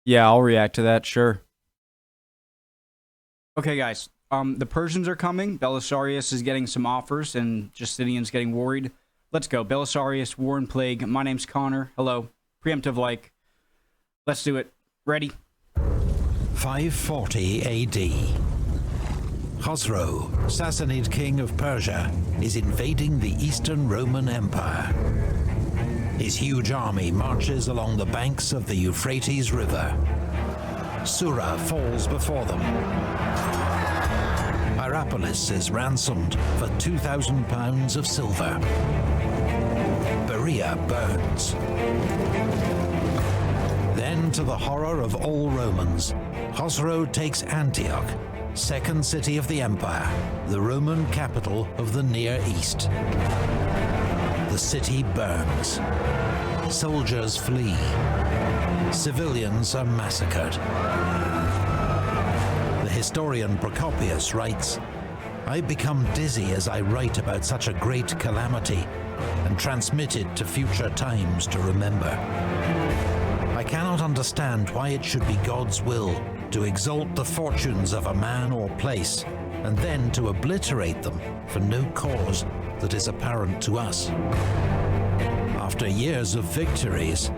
Yeah, I'll react to that, sure. Okay, guys. The Persians are coming. Belisarius is getting some offers, and Justinian's getting worried. Let's go. Belisarius, War and Plague. My name's Connor. Hello. Preemptive like. Let's do it. Ready? 540 AD. Khosrow, Sassanid king of Persia, is invading the Eastern Roman Empire. His huge army marches along the banks of the Euphrates River. Sura falls before them. Hierapolis is ransomed for 2,000 pounds of silver. Berea burns. Then, to the horror of all Romans, Khosrow takes Antioch, second city of the empire, the Roman capital of the Near East. The city burns. Soldiers flee. Civilians are massacred. The historian Procopius writes, "I become dizzy as I write about such a great calamity and transmit it to future times to remember. I cannot understand why it should be God's will to exalt the fortunes of a man or place and then to obliterate them for no cause that is apparent to us." After years of victories,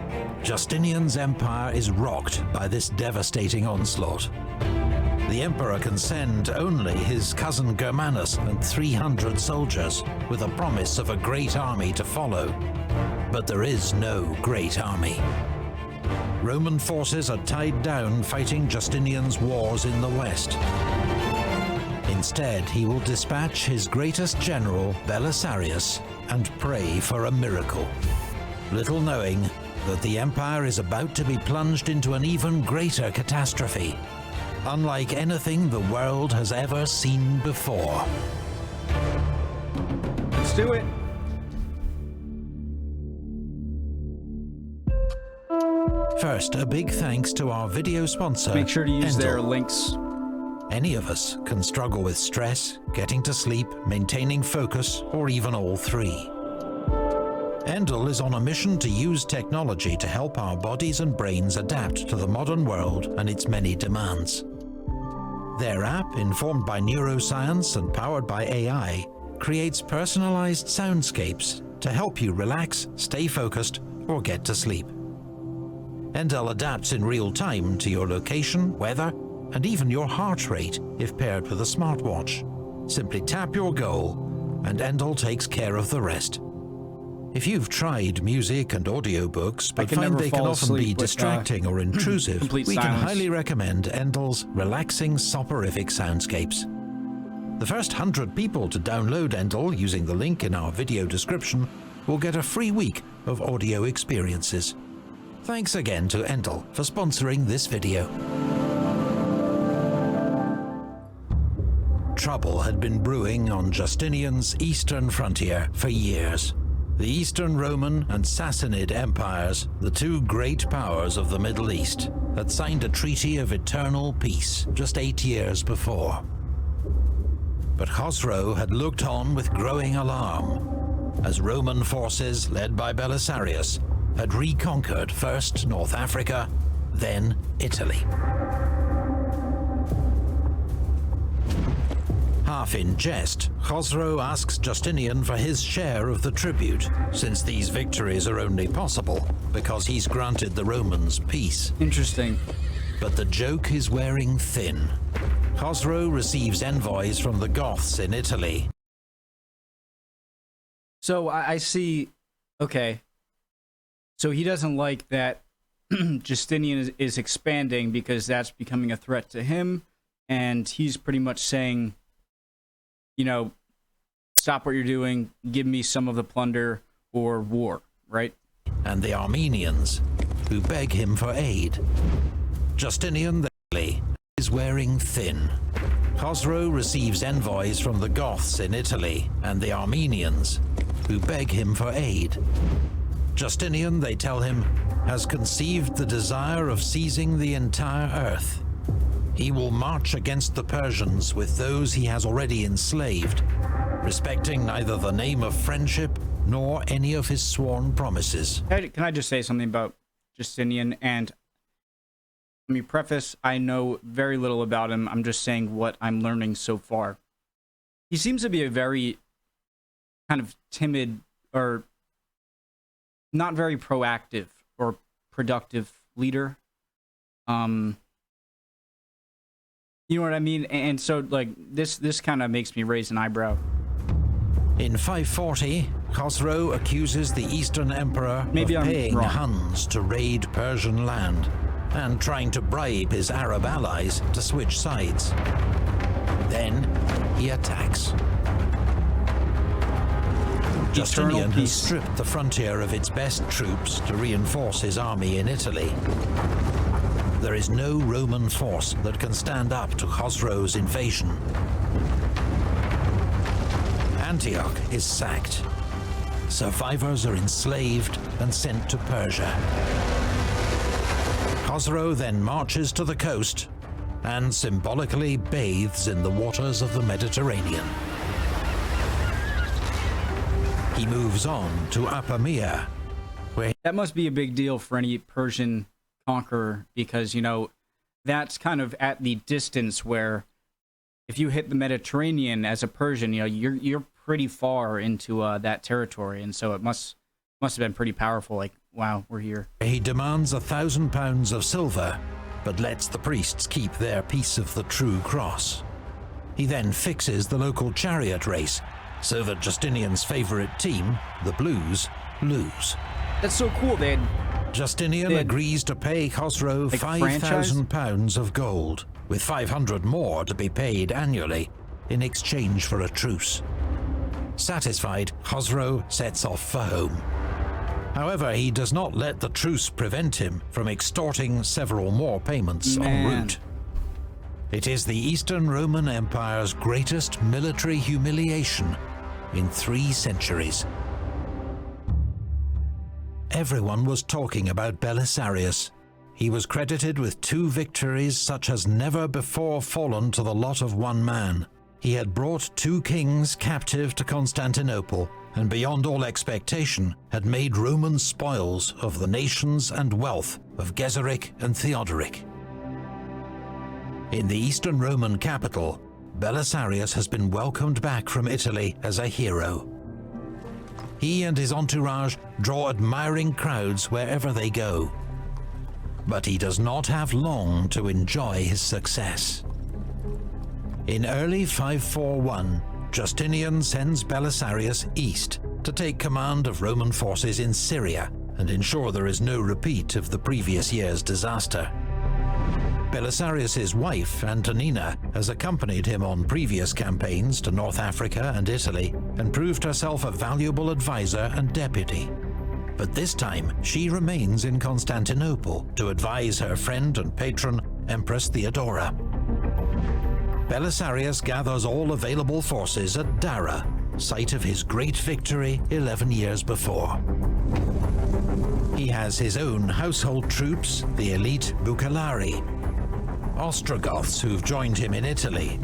Justinian's empire is rocked by this devastating onslaught. The emperor can send only his cousin Germanus and 300 soldiers, with a promise of a great army to follow. But there is no great army. Roman forces are tied down fighting Justinian's wars in the west. Instead, he will dispatch his greatest general, Belisarius, and pray for a miracle, little knowing that the empire is about to be plunged into an even greater catastrophe, unlike anything the world has ever seen before. Let's do it. First, a big thanks to our video sponsor, Make sure to use Endel. their links. Any of us can struggle with stress, getting to sleep, maintaining focus, or even all three. Endel is on a mission to use technology to help our bodies and brains adapt to the modern world and its many demands. Their app, informed by neuroscience and powered by AI, creates personalized soundscapes to help you relax, stay focused, or get to sleep. Endel adapts in real time to your location, weather, and even your heart rate if paired with a smartwatch. Simply tap your goal, and Endel takes care of the rest. If you've tried music and audiobooks but find they can often be distracting or intrusive, we can highly recommend Endel's relaxing soporific soundscapes. The first 100 people to download Endel using the link in our video description will get a free week of audio experiences. Thanks again to Endel for sponsoring this video. Trouble had been brewing on Justinian's eastern frontier for years. The Eastern Roman and Sassanid empires, the two great powers of the Middle East, had signed a treaty of eternal peace just 8 years before. But Khosrow had looked on with growing alarm as Roman forces, led by Belisarius, had reconquered first North Africa, then Italy. Half in jest, Khosrow asks Justinian for his share of the tribute, since these victories are only possible because he's granted the Romans peace. Interesting. But the joke is wearing thin. Khosrow receives envoys from the Goths in Italy. So I see, okay. So he doesn't like that Justinian is expanding because that's becoming a threat to him, and he's pretty much saying, you know, stop what you're doing, give me some of the plunder or war, right? And the Armenians, who beg him for aid. Justinian is wearing thin. Khosrow receives envoys from the Goths in Italy and the Armenians, who beg him for aid. Justinian, they tell him, has conceived the desire of seizing the entire earth. He will march against the Persians with those he has already enslaved, respecting neither the name of friendship nor any of his sworn promises. Can I just say something about Justinian? And Let me preface, I know very little about him. I'm just saying what I'm learning so far. He seems to be a very kind of timid or not very proactive or productive leader. You know what I mean? And so, like, this kind of makes me raise an eyebrow. In 540, Khosrow accuses the Eastern Emperor of paying Huns to raid Persian land and trying to bribe his Arab allies to switch sides. Then he attacks. Justinian has stripped the frontier of its best troops to reinforce his army in Italy. There is no Roman force that can stand up to Khosrow's invasion. Antioch is sacked. Survivors are enslaved and sent to Persia. Khosrow then marches to the coast and symbolically bathes in the waters of the Mediterranean. He moves on to Apamea, where... That must be a big deal for any Persian conqueror, because, you know, that's kind of at the distance where if you hit the Mediterranean as a Persian, you know, you're pretty far into that territory, and so it must have been pretty powerful. Like, wow, we're here. He demands 1,000 pounds of silver, but lets the priests keep their piece of the true cross. He then fixes the local chariot race, so that Justinian's favorite team, the Blues, lose. That's so cool. Justinian agrees to pay Khosrow like 5,000 pounds of gold, with 500 more to be paid annually in exchange for a truce. Satisfied, Khosrow sets off for home. However, he does not let the truce prevent him from extorting several more payments en route. It is the Eastern Roman Empire's greatest military humiliation in 3 centuries. Everyone was talking about Belisarius. He was credited with 2 victories such as never before fallen to the lot of one man. He had brought 2 kings captive to Constantinople, and beyond all expectation had made Roman spoils of the nations and wealth of Geseric and Theodoric. In the Eastern Roman capital, Belisarius has been welcomed back from Italy as a hero. He and his entourage draw admiring crowds wherever they go. But he does not have long to enjoy his success. In early 541, Justinian sends Belisarius east to take command of Roman forces in Syria and ensure there is no repeat of the previous year's disaster. Belisarius's wife, Antonina, has accompanied him on previous campaigns to North Africa and Italy and proved herself a valuable advisor and deputy. But this time, she remains in Constantinople to advise her friend and patron, Empress Theodora. Belisarius gathers all available forces at Dara, site of his great victory 11 years before. He has his own household troops, the elite Bucellari, Ostrogoths who've joined him in Italy,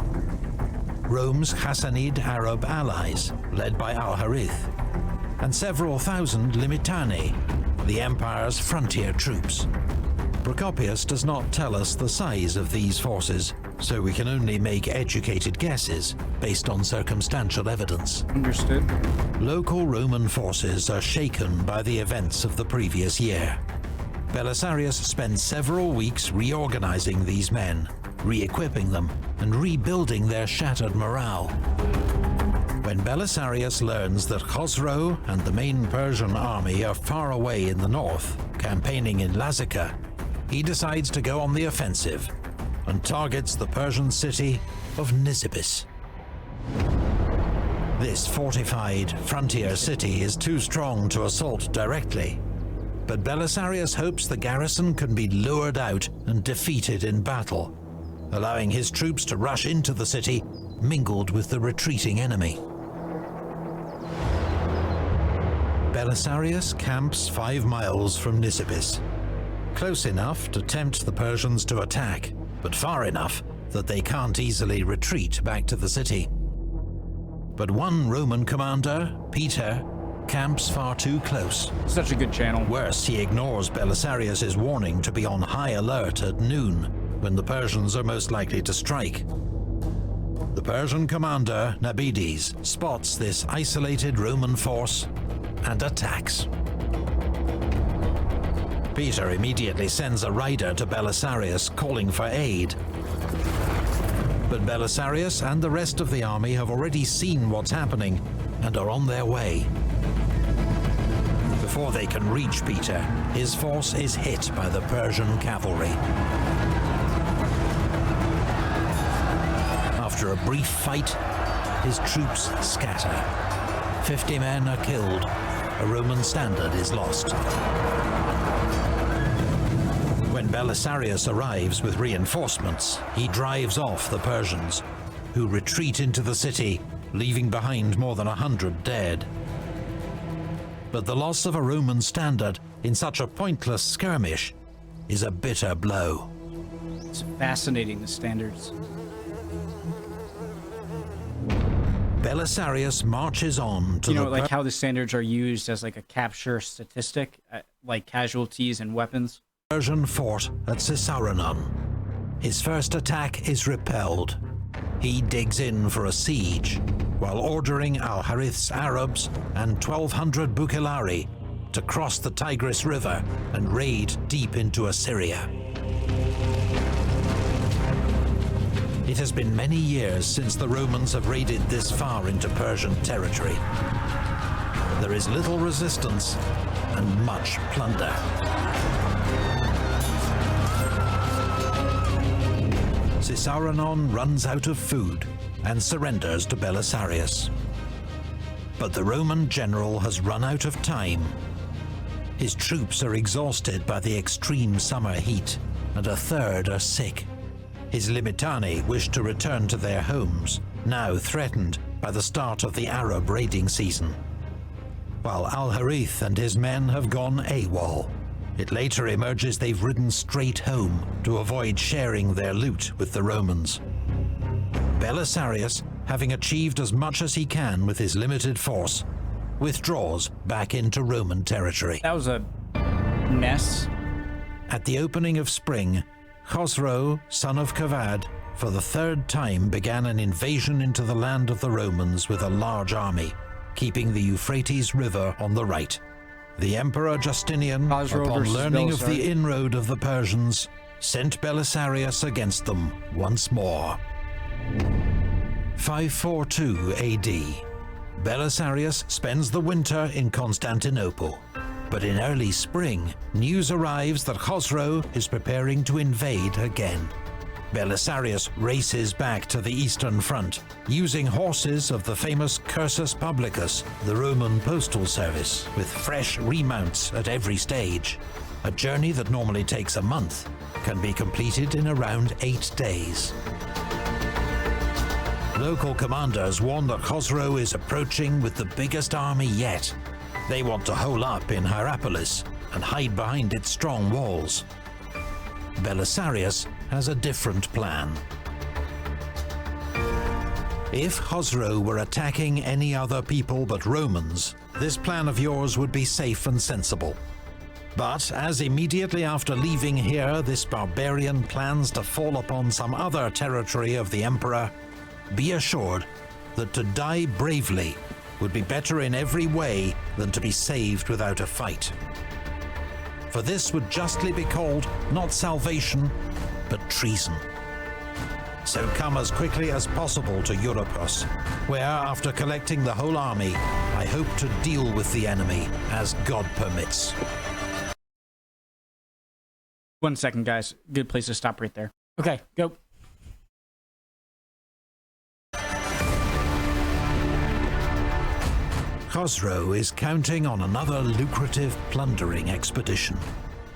Rome's Hassanid Arab allies, led by Al-Harith, and several thousand Limitani, the empire's frontier troops. Procopius does not tell us the size of these forces, so we can only make educated guesses based on circumstantial evidence. Understood. Local Roman forces are shaken by the events of the previous year. Belisarius spends several weeks reorganizing these men, re-equipping them, and rebuilding their shattered morale. When Belisarius learns that Khosrow and the main Persian army are far away in the north, campaigning in Lazica, he decides to go on the offensive and targets the Persian city of Nisibis. This fortified frontier city is too strong to assault directly, but Belisarius hopes the garrison can be lured out and defeated in battle, allowing his troops to rush into the city, mingled with the retreating enemy. Belisarius camps 5 miles from Nisibis, close enough to tempt the Persians to attack, but far enough that they can't easily retreat back to the city. But one Roman commander, Peter, camps far too close. Such a good channel. Worse, he ignores Belisarius' warning to be on high alert at noon, when the Persians are most likely to strike. The Persian commander, Nabides, spots this isolated Roman force and attacks. Peter immediately sends a rider to Belisarius calling for aid. But Belisarius and the rest of the army have already seen what's happening and are on their way. Before they can reach Peter, his force is hit by the Persian cavalry. After a brief fight, his troops scatter. 50 men are killed. A Roman standard is lost. When Belisarius arrives with reinforcements, he drives off the Persians, who retreat into the city, leaving behind more than 100 dead. But the loss of a Roman standard in such a pointless skirmish is a bitter blow. It's fascinating, the standards. Belisarius marches on to like how the standards are used as like a capture statistic, like casualties and weapons. Persian fort at Caesarion. His first attack is repelled. He digs in for a siege, while ordering Al-Harith's Arabs and 1,200 Bukhilari to cross the Tigris River and raid deep into Assyria. It has been many years since the Romans have raided this far into Persian territory. There is little resistance and much plunder. Caesarion runs out of food and surrenders to Belisarius. But the Roman general has run out of time. His troops are exhausted by the extreme summer heat, and a third are sick. His Limitani wish to return to their homes, now threatened by the start of the Arab raiding season. While Al-Harith and his men have gone AWOL. It later emerges they've ridden straight home to avoid sharing their loot with the Romans. Belisarius, having achieved as much as he can with his limited force, withdraws back into Roman territory. That was a mess. At the opening of spring, Khosrow, son of Kavad, for the third time began an invasion into the land of the Romans with a large army, keeping the Euphrates River on the right. The Emperor Justinian, upon learning of the inroad of the Persians, sent Belisarius against them once more. 542 AD. Belisarius spends the winter in Constantinople. But in early spring, news arrives that Khosrow is preparing to invade again. Belisarius races back to the Eastern Front, using horses of the famous Cursus Publicus, the Roman postal service, with fresh remounts at every stage. A journey that normally takes a month can be completed in around 8 days. Local commanders warn that Khosrow is approaching with the biggest army yet. They want to hole up in Hierapolis and hide behind its strong walls. Belisarius has a different plan. If Khosrow were attacking any other people but Romans, this plan of yours would be safe and sensible. But as immediately after leaving here, this barbarian plans to fall upon some other territory of the Emperor, be assured that to die bravely would be better in every way than to be saved without a fight. For this would justly be called not salvation, but treason. So come as quickly as possible to Europos, where, after collecting the whole army, I hope to deal with the enemy as God permits. 1 second, guys. Good place to stop right there. Okay, go. Khosrow is counting on another lucrative plundering expedition.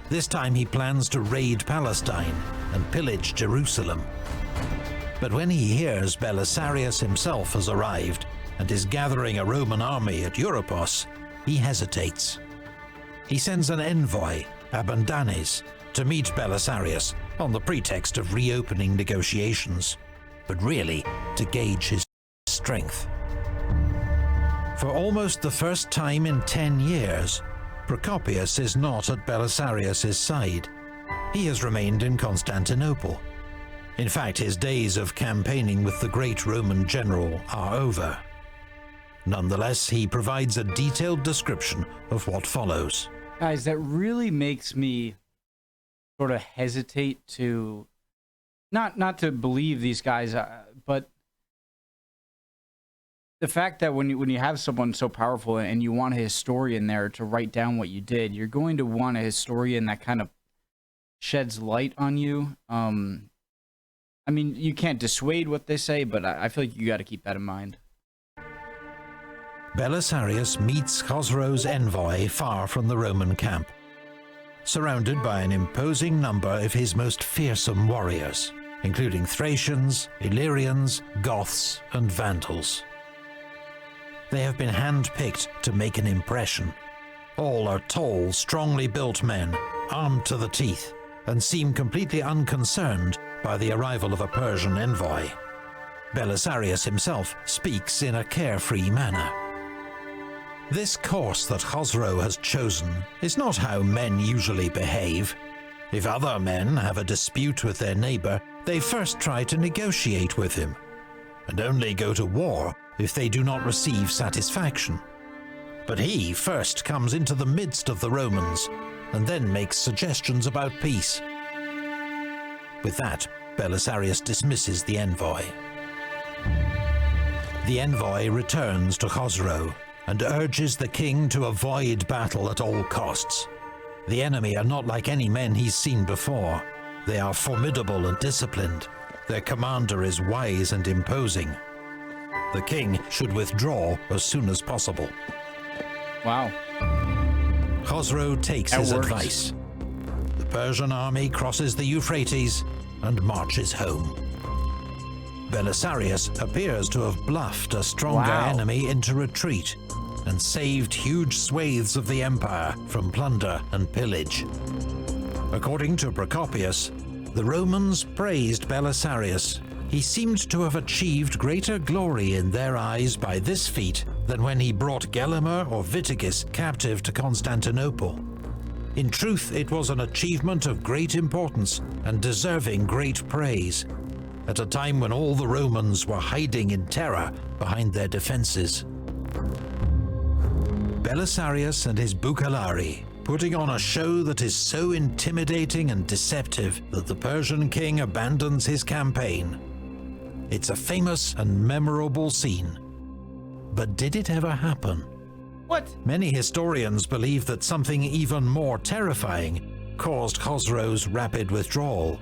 This time he plans to raid Palestine and pillage Jerusalem. But when he hears Belisarius himself has arrived and is gathering a Roman army at Europos, he hesitates. He sends an envoy, Abandanes, to meet Belisarius on the pretext of reopening negotiations, but really to gauge his strength. For almost the first time in 10 years, Procopius is not at Belisarius' side. He has remained in Constantinople. In fact, his days of campaigning with the great Roman general are over. Nonetheless, he provides a detailed description of what follows. Guys, that really makes me sort of hesitate to, not to believe these guys, but the fact that when you have someone so powerful and you want a historian there to write down what you did, you're going to want a historian that kind of sheds light on you. I mean, you can't dissuade what they say, but I feel like you got to keep that in mind. Belisarius meets Khosrow's envoy far from the Roman camp, surrounded by an imposing number of his most fearsome warriors, including Thracians, Illyrians, Goths, and Vandals. They have been hand-picked to make an impression. All are tall, strongly built men, armed to the teeth, and seem completely unconcerned by the arrival of a Persian envoy. Belisarius himself speaks in a carefree manner. This course that Khosrow has chosen is not how men usually behave. If other men have a dispute with their neighbor, they first try to negotiate with him, and only go to war if they do not receive satisfaction. But he first comes into the midst of the Romans, and then makes suggestions about peace. With that, Belisarius dismisses the envoy. The envoy returns to Khosrow and urges the king to avoid battle at all costs. The enemy are not like any men he's seen before. They are formidable and disciplined. Their commander is wise and imposing. The king should withdraw as soon as possible. Wow. Khosrow takes his advice. The Persian army crosses the Euphrates and marches home. Belisarius appears to have bluffed a stronger enemy into retreat and saved huge swathes of the empire from plunder and pillage. According to Procopius, the Romans praised Belisarius. He seemed to have achieved greater glory in their eyes by this feat than when he brought Gelimer or Witigis captive to Constantinople. In truth, it was an achievement of great importance and deserving great praise, at a time when all the Romans were hiding in terror behind their defenses. Belisarius and his Bucellari, putting on a show that is so intimidating and deceptive that the Persian king abandons his campaign. It's a famous and memorable scene. But did it ever happen? What? Many historians believe that something even more terrifying caused Khosrow's rapid withdrawal.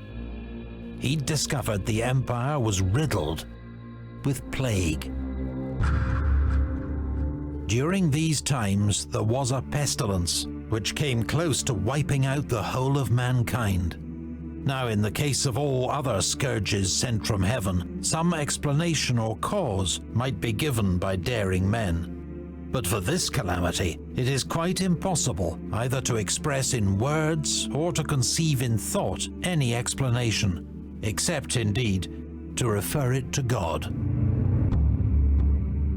He'd discovered the empire was riddled with plague. During these times, there was a pestilence which came close to wiping out the whole of mankind. Now, in the case of all other scourges sent from heaven, some explanation or cause might be given by daring men. But for this calamity, it is quite impossible either to express in words or to conceive in thought any explanation, except indeed to refer it to God.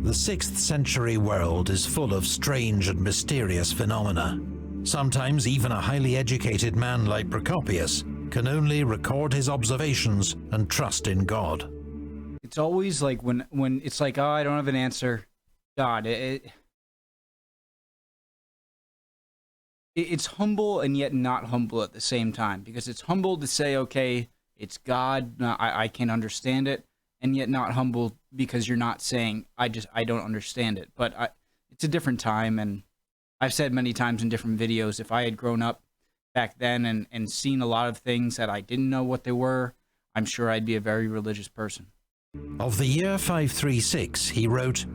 The 6th century world is full of strange and mysterious phenomena. Sometimes even a highly educated man like Procopius can only record his observations and trust in God. It's always like when it's like, oh, I don't have an answer. God, it's humble and yet not humble at the same time, because it's humble to say, okay, it's God, I can understand it, and yet not humble because you're not saying, I don't understand it. But it's a different time, and I've said many times in different videos, if I had grown up back then and seen a lot of things that I didn't know what they were, I'm sure I'd be a very religious person. Of the year 536, he wrote,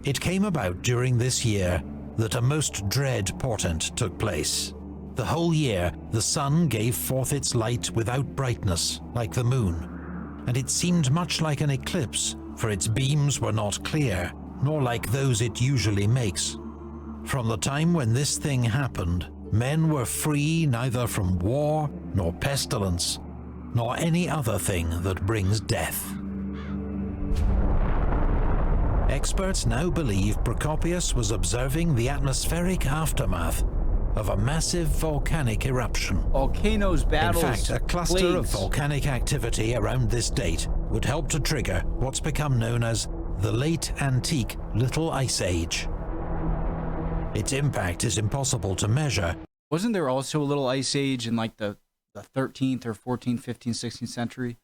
"It came about during this year that a most dread portent took place. The whole year the sun gave forth its light without brightness, like the moon, and it seemed much like an eclipse, for its beams were not clear, nor like those it usually makes. From the time when this thing happened, men were free neither from war, nor pestilence, nor any other thing that brings death." experts now believe Procopius was observing the atmospheric aftermath of a massive volcanic eruption. Volcanoes, battles, in fact, a cluster plagues. of volcanic activity around this date would help to trigger what's become known as the Late Antique Little Ice Age. Its impact is impossible to measure. Wasn't there also a little ice age in like the 13th or 14th, 15th, 16th century?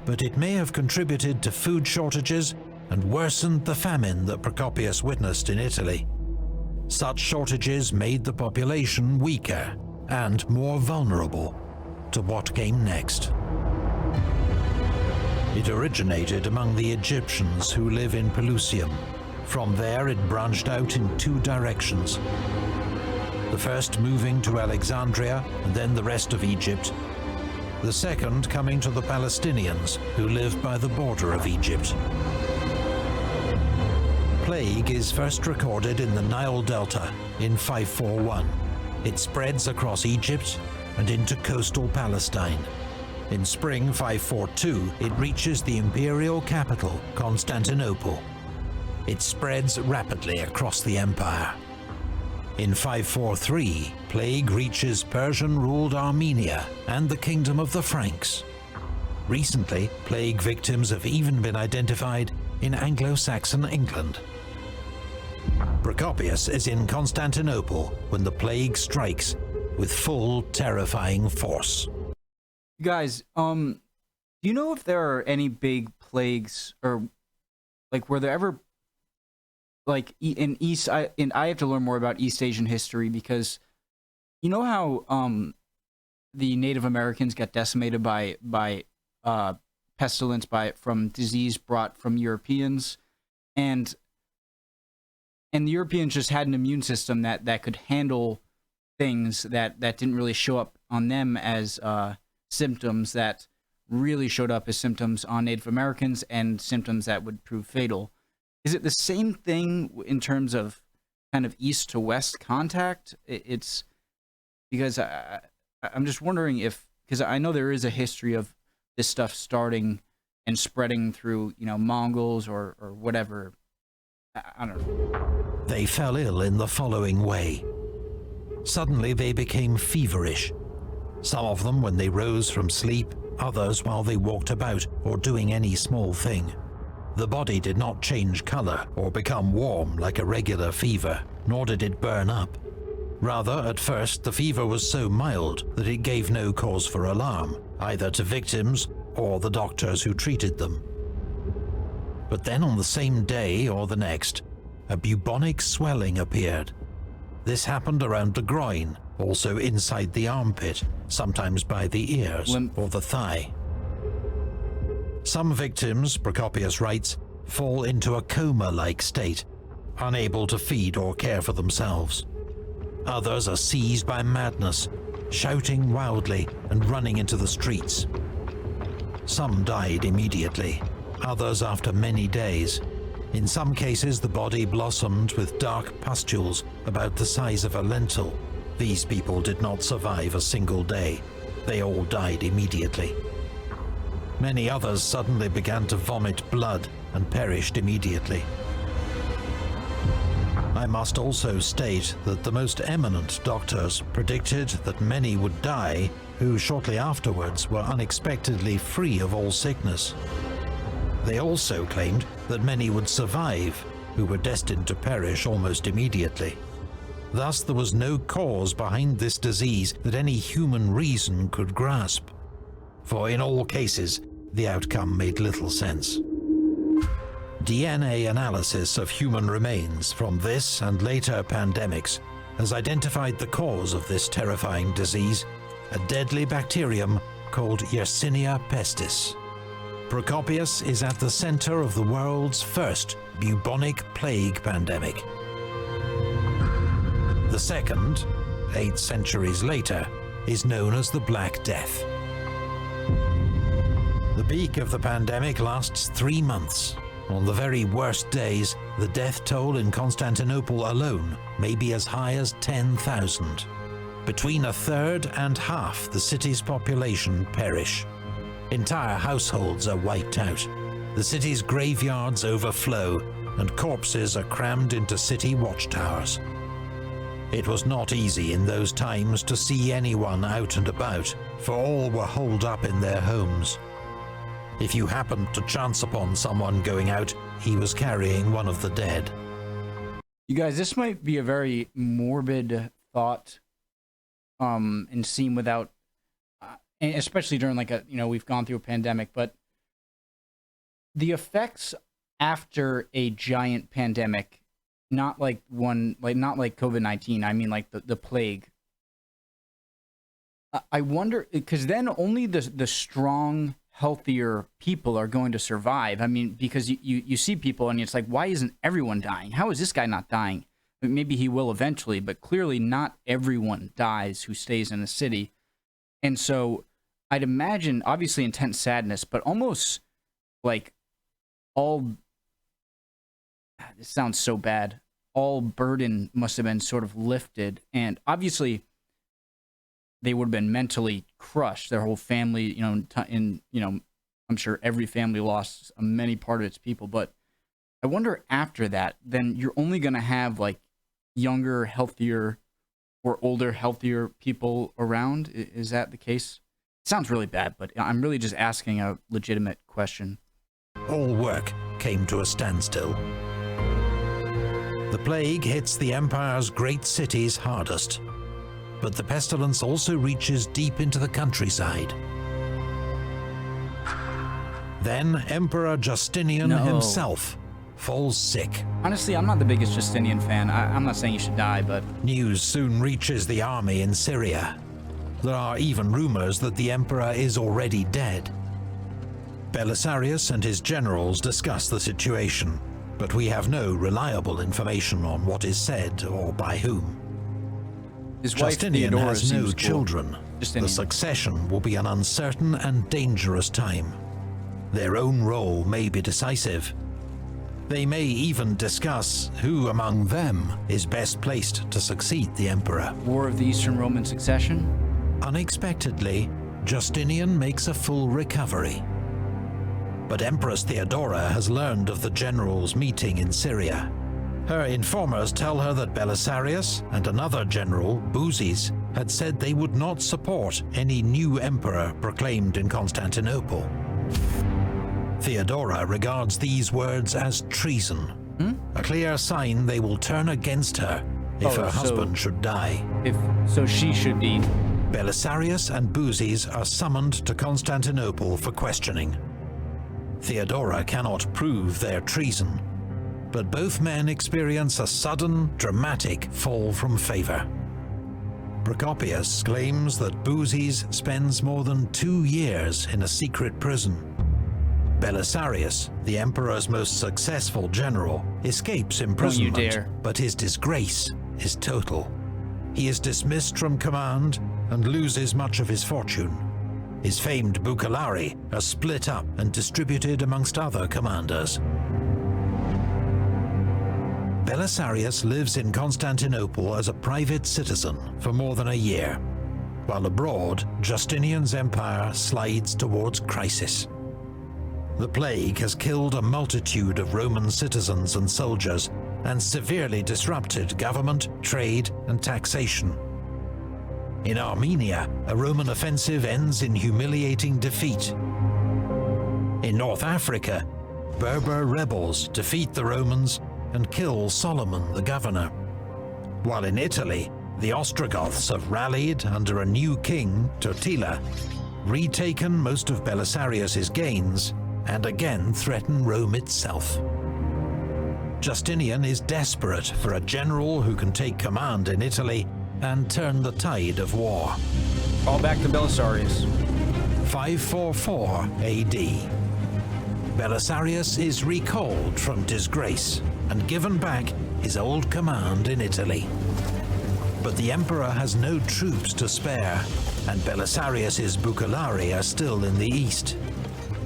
But it may have contributed to food shortages and worsened the famine that Procopius witnessed in Italy. Such shortages made the population weaker and more vulnerable to what came next. It originated among the Egyptians who live in Pelusium. From there it branched out in two directions. The first moving to Alexandria and then the rest of Egypt. The second coming to the Palestinians who live by the border of Egypt. Plague is first recorded in the Nile Delta in 541. It spreads across Egypt and into coastal Palestine. In spring 542, it reaches the imperial capital, Constantinople. It spreads rapidly across the empire. In 543, plague reaches Persian-ruled Armenia and the kingdom of the Franks. Recently, plague victims have even been identified in Anglo-Saxon England. Procopius is in Constantinople when the plague strikes with full, terrifying force. You guys, do you know if there are any big plagues, or like were there ever, like in I have to learn more about East Asian history, because you know how the Native Americans got decimated by pestilence from disease brought from Europeans, and the Europeans just had an immune system that could handle things that didn't really show up on them as symptoms, that really showed up as symptoms on Native Americans, and symptoms that would prove fatal. Is it the same thing in terms of kind of east to west contact? It's because I'm just wondering if, because I know there is a history of this stuff starting and spreading through, Mongols or whatever. I don't know. They fell ill in the following way. Suddenly they became feverish. Some of them when they rose from sleep, others while they walked about or doing any small thing. The body did not change color or become warm like a regular fever, nor did it burn up. Rather, at first, the fever was so mild that it gave no cause for alarm, either to victims or the doctors who treated them. But then on the same day or the next, a bubonic swelling appeared. This happened around the groin, also inside the armpit, sometimes by the ears or the thigh. Some victims, Procopius writes, fall into a coma-like state, unable to feed or care for themselves. Others are seized by madness, shouting wildly and running into the streets. Some died immediately, others after many days. In some cases, the body blossomed with dark pustules about the size of a lentil. These people did not survive a single day. They all died immediately. Many others suddenly began to vomit blood and perished immediately. I must also state that the most eminent doctors predicted that many would die who shortly afterwards were unexpectedly free of all sickness. They also claimed that many would survive who were destined to perish almost immediately. Thus there was no cause behind this disease that any human reason could grasp, for in all cases the outcome made little sense. DNA analysis of human remains from this and later pandemics has identified the cause of this terrifying disease, a deadly bacterium called Yersinia pestis. Procopius is at the center of the world's first bubonic plague pandemic. The second, 8 centuries later, is known as the Black Death. The peak of the pandemic lasts 3 months. On the very worst days, the death toll in Constantinople alone may be as high as 10,000. Between a third and half the city's population perish. Entire households are wiped out. The city's graveyards overflow, and corpses are crammed into city watchtowers. It was not easy in those times to see anyone out and about, for all were holed up in their homes. If you happened to chance upon someone going out, he was carrying one of the dead. You guys, this might be a very morbid thought, and seen without, and especially during like we've gone through a pandemic, but the effects after a giant pandemic, not like COVID-19, I mean like the plague. I wonder, because then only the strong, healthier people are going to survive. I mean, because you see people and it's like, why isn't everyone dying? How is this guy not dying? Maybe he will eventually, but clearly not everyone dies who stays in the city. And so I'd imagine, obviously intense sadness, but almost like this sounds so bad, all burden must have been sort of lifted. And obviously they would have been mentally crushed, their whole family, I'm sure every family lost many part of its people. But I wonder after that, then you're only going to have like younger, healthier, or older, healthier people around. Is that the case? It sounds really bad, but I'm really just asking a legitimate question. All work came to a standstill. The plague hits the Empire's great cities hardest, but the pestilence also reaches deep into the countryside. Then Emperor Justinian himself falls sick. Honestly, I'm not the biggest Justinian fan. I'm not saying he should die, but... News soon reaches the army in Syria. There are even rumors that the emperor is already dead. Belisarius and his generals discuss the situation, but we have no reliable information on what is said or by whom. His wife, Justinian Theodora, has no seems cool. children. The succession will be an uncertain and dangerous time. Their own role may be decisive. They may even discuss who among them is best placed to succeed the emperor. War of the Eastern Roman Succession? Unexpectedly, Justinian makes a full recovery. But Empress Theodora has learned of the generals' meeting in Syria. Her informers tell her that Belisarius and another general, Buzes, had said they would not support any new emperor proclaimed in Constantinople. Theodora regards these words as treason, a clear sign they will turn against her if her husband should die. So she should be. Belisarius and Buzes are summoned to Constantinople for questioning. Theodora cannot prove their treason, but both men experience a sudden, dramatic fall from favor. Procopius claims that Buzes spends more than 2 years in a secret prison. Belisarius, the emperor's most successful general, escapes imprisonment, but his disgrace is total. He is dismissed from command and loses much of his fortune. His famed bucellari are split up and distributed amongst other commanders. Belisarius lives in Constantinople as a private citizen for more than a year. While abroad, Justinian's empire slides towards crisis. The plague has killed a multitude of Roman citizens and soldiers and severely disrupted government, trade, and taxation. In Armenia, a Roman offensive ends in humiliating defeat. In North Africa, Berber rebels defeat the Romans and kill Solomon the governor. While in Italy, the Ostrogoths have rallied under a new king, Totila, retaken most of Belisarius's gains, and again threaten Rome itself. Justinian is desperate for a general who can take command in Italy and turn the tide of war. All back to Belisarius. 544 AD. Belisarius is recalled from disgrace and given back his old command in Italy. But the emperor has no troops to spare, and Belisarius's bucellari are still in the east.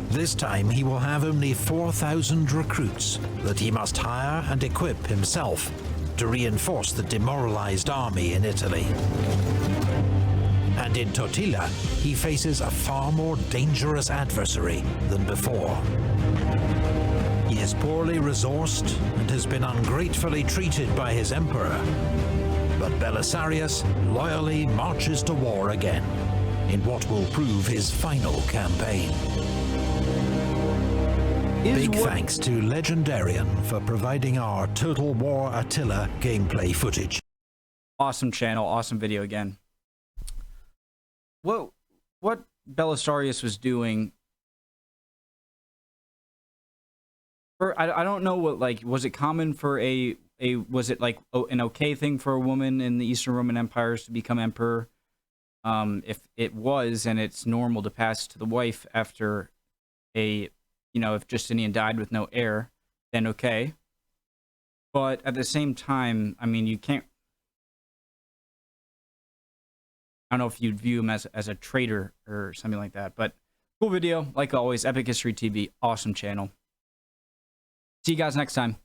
This time he will have only 4,000 recruits that he must hire and equip himself to reinforce the demoralized army in Italy. And in Totila, he faces a far more dangerous adversary than before. He is poorly resourced and has been ungratefully treated by his emperor. But Belisarius loyally marches to war again, in what will prove his final campaign. Big thanks to Legendarian for providing our Total War Attila gameplay footage. Awesome channel, awesome video again. What Belisarius was doing, I don't know what, like, was it common for was it like an okay thing for a woman in the Eastern Roman empires to become emperor? If it was, and it's normal to pass to the wife after if Justinian died with no heir, then okay. But at the same time, I mean, you can't, I don't know if you'd view him as a traitor or something like that, but cool video. Like always, Epic History TV, awesome channel. See you guys next time.